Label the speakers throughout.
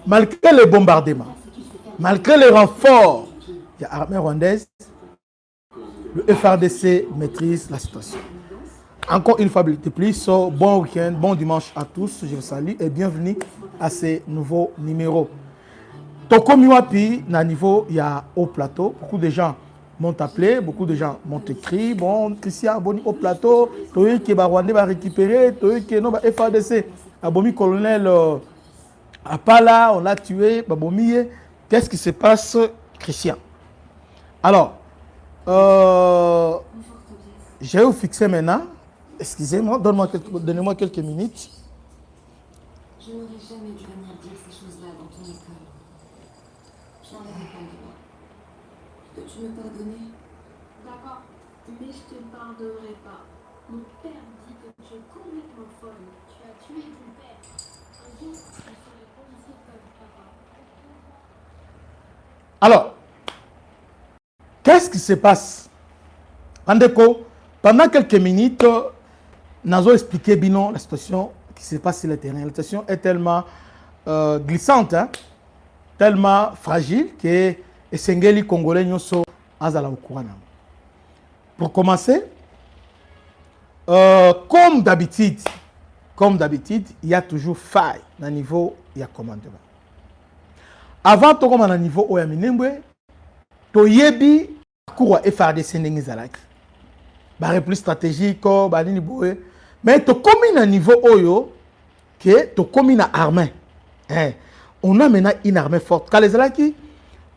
Speaker 1: malgré les bombardements, malgré les renforts, il y a l'armée rwandaise, le FRDC maîtrise la situation. Encore une fois, plus, bon week-end, bon dimanche à tous, je vous salue et bienvenue à ces nouveaux numéros. Toko Miwapi, na niveau, il y a au plateau, beaucoup de gens m'ont appelé, beaucoup de gens m'ont écrit, bon, Christian, bon, au plateau, Toyo qui va récupérer, Toyo qui non, FRDC, Abomi colonel Apala, on l'a tué, Babomi, qu'est-ce qui se passe, Christian? Alors, je vais vous fixer maintenant. Excusez-moi, donnez-moi quelques minutes.
Speaker 2: Je n'aurais jamais dû venir dire ces choses-là dans ton école. J'en avais pas le droit. Peux-tu me pardonner?
Speaker 3: D'accord, mais je te pardonnerai pas. Mon père dit que tu es complètement folle. Tu as tué ton père. Un jour, tu serais policier comme papa.
Speaker 1: Alors, qu'est-ce qui se passe? Andeko, pendant quelques minutes, Nazo expliqué Bino la situation qui se passe sur le terrain. La situation est tellement glissante, hein, tellement fragile que Esengeli Congolais Nyoso Azala Okurana. Pour commencer, comme d'habitude, il y a toujours faille au niveau du commandement. Avant de commencer au niveau où il y a Minembwe, Toyebi Koura FRDC Nengizalaki. Barre plus stratégique, banini boé. Mais tu commis à niveau oyo, que tu commis à armée. On a maintenant une armée forte. Quand les alaki,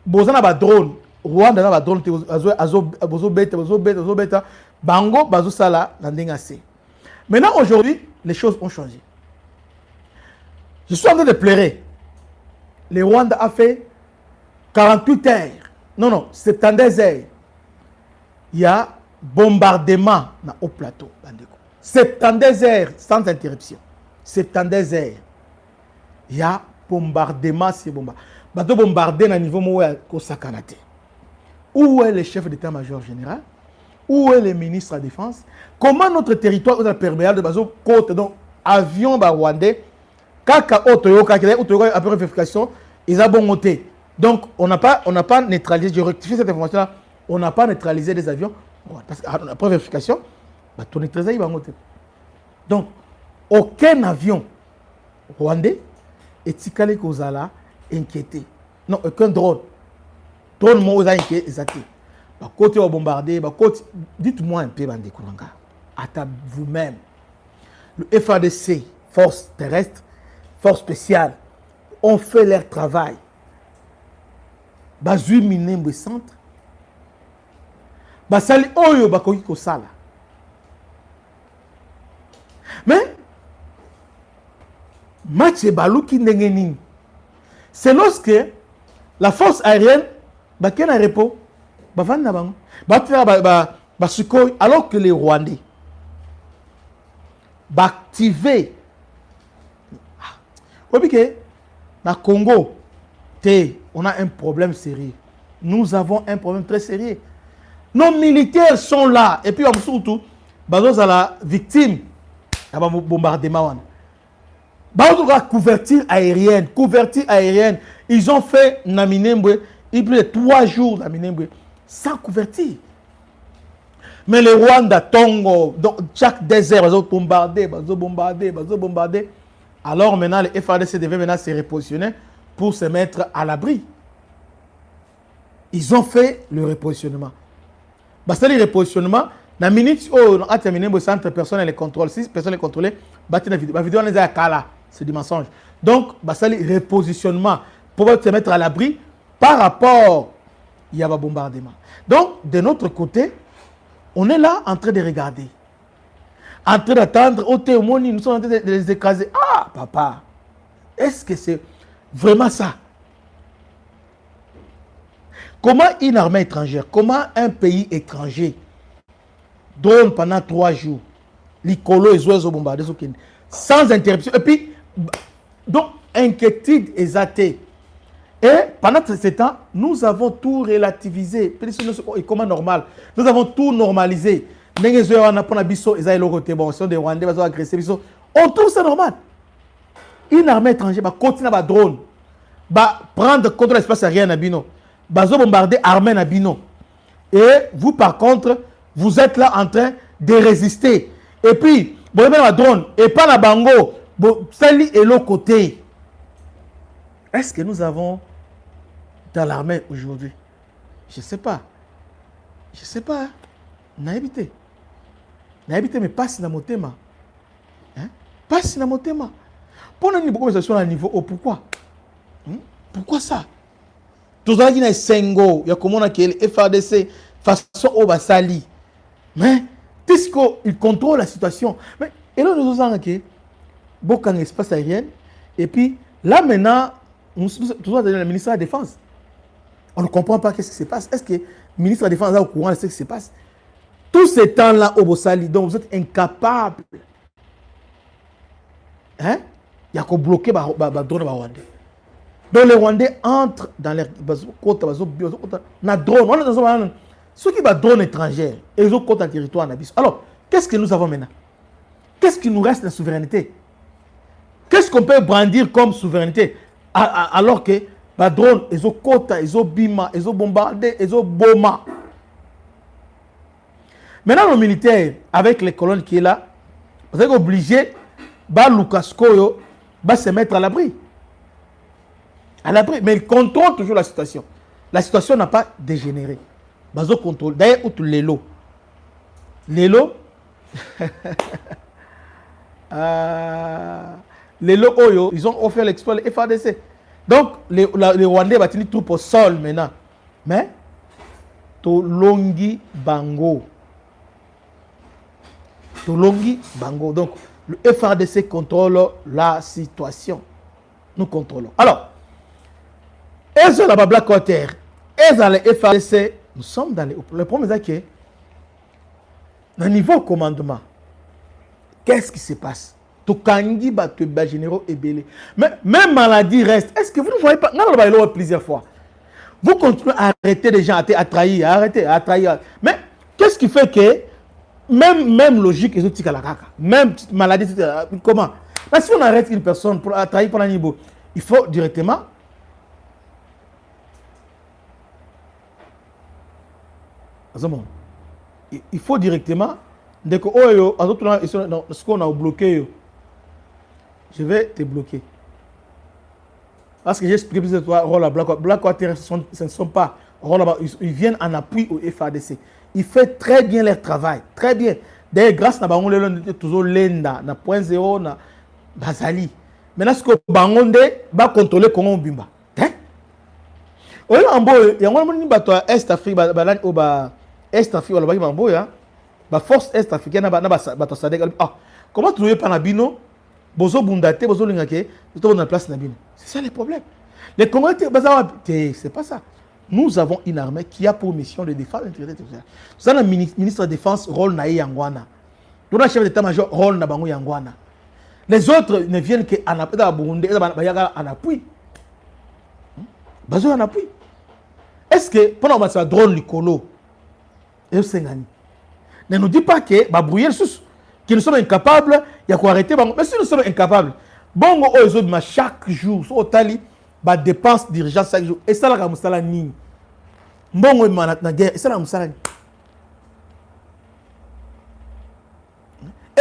Speaker 1: bozana ba drone, Rwanda na ba drone, bozo beta, bango bazo sala landing assez. Maintenant aujourd'hui, les choses ont changé. Je suis en train de pleurer. Le Rwanda a fait 48 heures. Non, 72 heures. Il y a bombardement au plateau. 72 heures sans interruption. 72 heures. Il y a bombardement, c'est bombardement. Bateau bombardé à niveau où où est le chef d'état-major général? Où est le ministre de la Défense? Comment notre territoire est perméable de bateau côte, donc avion rwandais, kaka otoyoka, après vérification, ils ont bon monté. Donc on n'a pas neutralisé, je rectifie cette information-là, on n'a pas neutralisé des avions. Parce qu'après vérification, donc aucun avion rwandais est tikale kozala inquiété. Non, aucun drone. Drone mo inquiété. Côté au bombardé, dites-moi un peu Bandekoulanga. À vous-même. Le FADC, force terrestre, force spéciale, ont fait leur travail. Bazui Minembwe centre. Basali oyo bakoki kosala. Mais match baluki ndenge nini. C'est lorsque la force aérienne bakena repos bavanda bango basukoi alors que les Rwandais activer obike na Congo on a un problème sérieux. Nous avons un problème très sérieux. Nos militaires sont là. Et puis, surtout, ils la victime de bombardement. Couverture aérienne. Ils ont fait Naminembwe, il plus de 3 jours Naminembwe, sans couverture. Mais les Rwanda, Tongo, donc chaque désert, ils ont bombardé. Alors maintenant, les FARDC devaient maintenant se repositionner pour se mettre à l'abri. Ils ont fait le repositionnement. Parce que le repositionnement, dans la minute où on a terminé, 100 personnes les contrôlent, 6 personnes les contrôlent, la vidéo est à Kala, c'est du mensonge. Donc, le repositionnement pour se mettre à l'abri par rapport, il y a un bombardement. Donc, de notre côté, on est là en train de regarder, en train d'attendre, au témoin, nous sommes en train de les écraser. Ah, papa, est-ce que c'est vraiment ça? Comment une armée étrangère, comment un pays étranger drone pendant 3 jours, l'icolo et oiseaux bombardés sans interruption, et puis, donc, inquiétude exatée. Et pendant ce temps, nous avons tout relativisé. Et comment normal? Nous avons tout normalisé. On trouve ça normal. Une armée étrangère va continuer à drone. prendre contre l'espace aérien à Bino. Bazo bombarder armée à Bino. Et vous, par contre, vous êtes là en train de résister. Et puis, vous avez un drone. Et pas la bango. Sali est l'autre côté. Est-ce que nous avons dans l'armée aujourd'hui? Je ne sais pas. Je ne sais pas. Naïbité. Naïbité, mais passe dans mon thème. Hein? Passe dans mon thème. Pour nous, beaucoup de à niveau haut. Pourquoi? Pourquoi ça? Tout ça, il y a un Sengo. Il y a comment on a le FADC façon au Basali. Mais, Tisco, il contrôle la situation. Mais, et là, nous avons beaucoup d'espace aérien. Et puis, là, maintenant, nous sommes le ministre de la Défense. On ne comprend pas ce qui se passe. Est-ce que le ministre de la Défense est au courant de ce qui se passe? Tout ce temps-là, au Bossali, donc vous êtes incapable. Hein? Il y a qu'à bloquer le drone rwandais. Donc les Rwandais entrent dans les côtes, na drone. On est dans un ceux qui ont drone étrangère et ils ont côte en territoire en abysse. Alors, qu'est-ce que nous avons maintenant? Qu'est-ce qui nous reste de la souveraineté? Qu'est-ce qu'on peut brandir comme souveraineté? Alors que les drones, ils ont côte, ils ont bima, ils ont bombardé, ils ont boma. Maintenant, nos militaires, avec les colonnes qui est là, vous êtes obligés, Lukaskoyo, se mettre à l'abri. À l'abri. Mais ils contrôlent toujours la situation. La situation n'a pas dégénéré. Bazo contrôle. D'ailleurs, outre l'élo. L'élo. L'élo Oyo, ils ont offert l'exploit, le FADC. Donc, les Rwandais vont tenir tout au sol maintenant. Mais, Tolongi Bango. Tolongi Bango. Donc, le FADC contrôle la situation. Nous contrôlons. Alors, et sur la Blackwater, et dans le FADC, nous sommes dans les... Le problème est que, dans le niveau commandement, qu'est-ce qui se passe? Tokangi bat généraux et belé. Mais même maladie reste. Est-ce que vous ne voyez pas? Non, on va plusieurs fois. Vous continuez à arrêter les gens, à trahir, à trahir. Mais qu'est-ce qui fait que même logique, ils ont tika la caca. Même maladie, comment? Parce que si on arrête une personne pour trahir pendant un niveau, il faut directement. Il faut directement. Dès que ce qu'on a bloqué, je vais te bloquer. Parce que j'ai expliqué plus de toi, Blackwater, ce ne sont pas. Ils viennent en appui au FADC. Ils font très bien leur travail. Très bien. D'ailleurs, grâce à Bangonde, toujours l'ENDA, na point zéro, na Bazali. Maintenant, ce que Bangonde va contrôler comment on bimba. Hein? Il y a un Est Afrique, Est Afrique, la force Est africaine, comment tu ne veux pas Nabino? Bozo Bundate, Bozo Lingake, nous sommes dans la place Nabino. C'est ça le problème. Les Congolais, c'est pas ça. Nous avons une armée qui a pour mission de défendre l'intérêt territorial. Nous avons le ministre de la Défense, rôle Naï Yangwana. Nous avons le chef d'état-major, rôle Nabango Yangwana. Les autres ne viennent qu'en appui, en appui. Bazo en appui. Est-ce que, pendant que ça drone le colo, ne nous dis pas que nous sommes incapables, il y a quoi arrêter. Mais si nous sommes incapables, bon, chaque jour, au Tali, dépense d'urgence chaque jour. Et ça, la Moussala Ni. Bon, na guerre. Et ça, la Moussala Ni.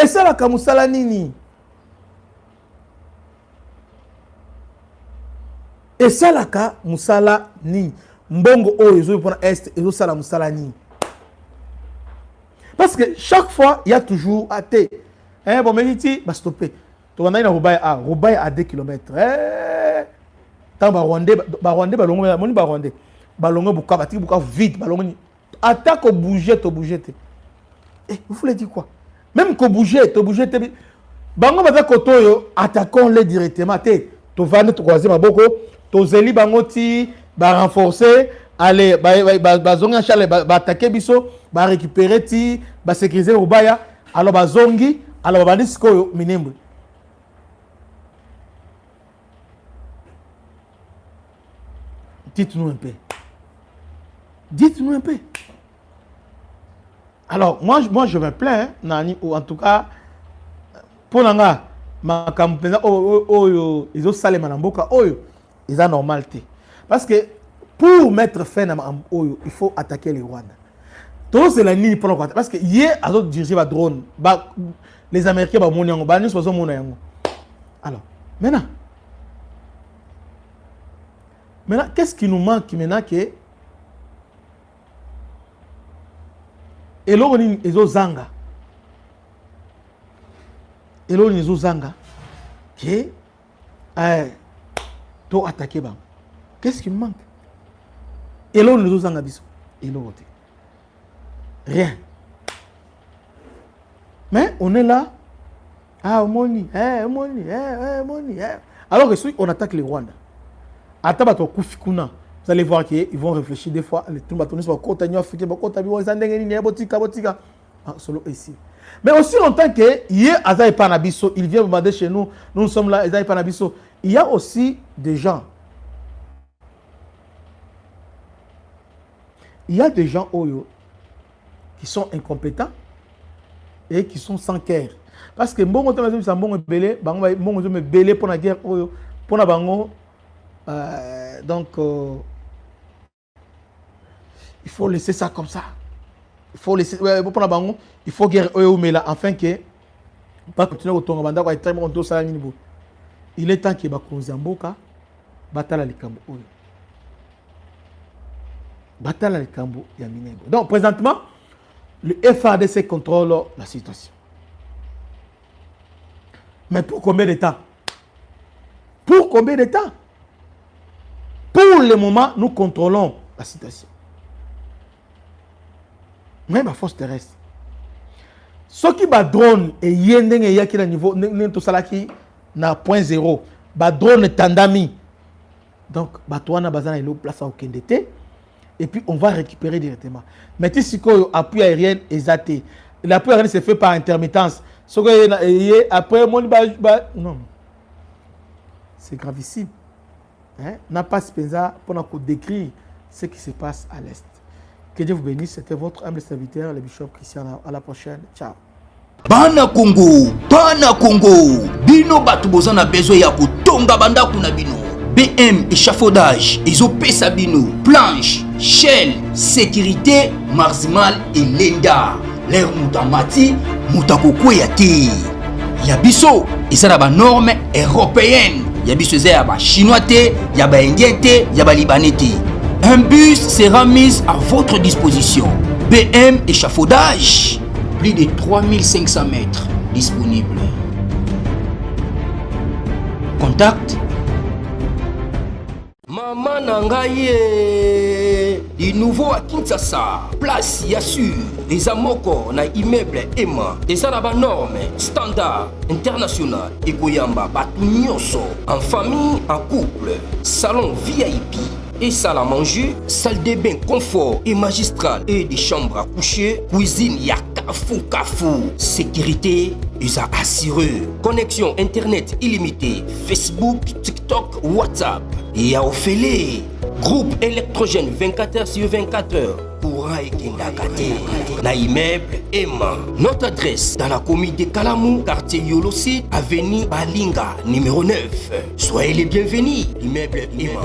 Speaker 1: Et ça, la Moussala Ni. Et ça, la Moussala Ni. Mbongo, oh, ils ont pour l'Est, ils ont ça, la Moussala Ni. Parce que chaque fois, il y a toujours à thé. Bon, mais il va stopper. Tu vas dans Roubaï à 2 km. Tant Rwandais, Rwandais, Balongo, vite, Balongo. Attaque au bouger, tu bouges. Vous voulez dire quoi? Même qu'au bouger, tu bouges. Bango va koto attaquons-les directement. Tu vas nous croiser ma boko, tu zeli bangoti, ba renforcer, allez, ba zonga chale, ba attaquer biso, ba récupérer ti, ba sécuriser Rubaya, alors ba zongi, alors ba bandisco minimbre. Dites-nous un peu. Dites-nous un peu. Alors, moi je me plains, Nani, ou en tout cas, pour l'anga, ma campagne, ils ont salé Manamboka, c'est normal. Parce que pour mettre fin à Oyo, il faut attaquer les Rwandais. Donc c'est la ligne pour le parce que hier, à d'autres diriger le drone, les Américains vont monter en bas, nous sommes monter en bas. Alors, maintenant, qu'est-ce qui nous manque maintenant que Elo ni ezo zanga. Elo ni ezo zanga. Que to attaquer bam. Qu'est-ce qui nous manque? Elo ni ezo zanga biso. Elo vote. Rien. Mais on est là. Ah, Omoni, Omoni, Omoni. Alors que si on attaque les Rwandais, Atabato Koufikuna, vous allez voir qu'ils vont réfléchir des fois. Les Tombatonis vont continuer à faire botika. Solo ici. Mais aussi longtemps que hier, Azaï Panabiso, il vient demander chez nous, nous sommes là, Azaï Panabiso. Il y a aussi des gens. Il y a des gens Oyo qui sont incompétents et qui sont sans cœur. Parce que bon, c'est bon belé, bon belé pour la guerre Oyo, pour la bango. Donc, il faut laisser ça comme ça. Il faut laisser, pour la bango, il faut guerre Oyo, mais là, afin que pas continuer au tonga banda, il est temps que Bakonzamboka batala likambo Oyo. Batala likambo ya Minengo. Donc, présentement, le FARDC contrôle la situation. Mais pour combien de temps? Pour combien de temps? Pour le moment, nous contrôlons la situation. Même la force terrestre. Ce qui va drone et yendeng et yaki na niveau tout ça là qui na point zéro. Ba drone tandami. Donc, batouana bazana ilo place au kendete. Et puis on va récupérer directement. Mais si quoi appui aérien exaté. L'appui aérien se fait par intermittence. Ce que après non. C'est gravissime. N'a pas Spenza pour décrire ce qui se passe à l'Est. Que Dieu vous bénisse. C'était votre humble serviteur, le bishop Christian. À la prochaine. Ciao.
Speaker 4: Bana Congo. Bino batu bozana besoin ya kutonga banda kuna bino. BM échafaudage, Isopesa bino, planche, shell, sécurité, marzimal et lenda. L'air moutamati, moutakoko yati. Yabiso, isa ba norme européenne. Yabiso ya ba chinois te, ya ba indien te, ya ba libanais te. Un bus sera mis à votre disposition. BM échafaudage, plus de 3500 mètres disponibles. Contact Maman Nangaye, du nouveau à Kinshasa, place Yassur, les amoko na immeuble Emma, des arabes normes, standard, international, et Goyamba, Batunyoso, en famille, en couple, salon VIP, et salle à manger, salle de bain confort et magistral, et des chambres à coucher, cuisine Kafou, sécurité, ils ont assuré. Connexion internet illimitée, Facebook, TikTok, WhatsApp. Et à Ophélie, groupe électrogène 24h/24h. Courant et Kendakate. Na immeuble Emma. Notre adresse dans la commune de Kalamou, quartier Yolosi, avenue Balinga, numéro 9. Soyez les bienvenus. Immeuble Emma.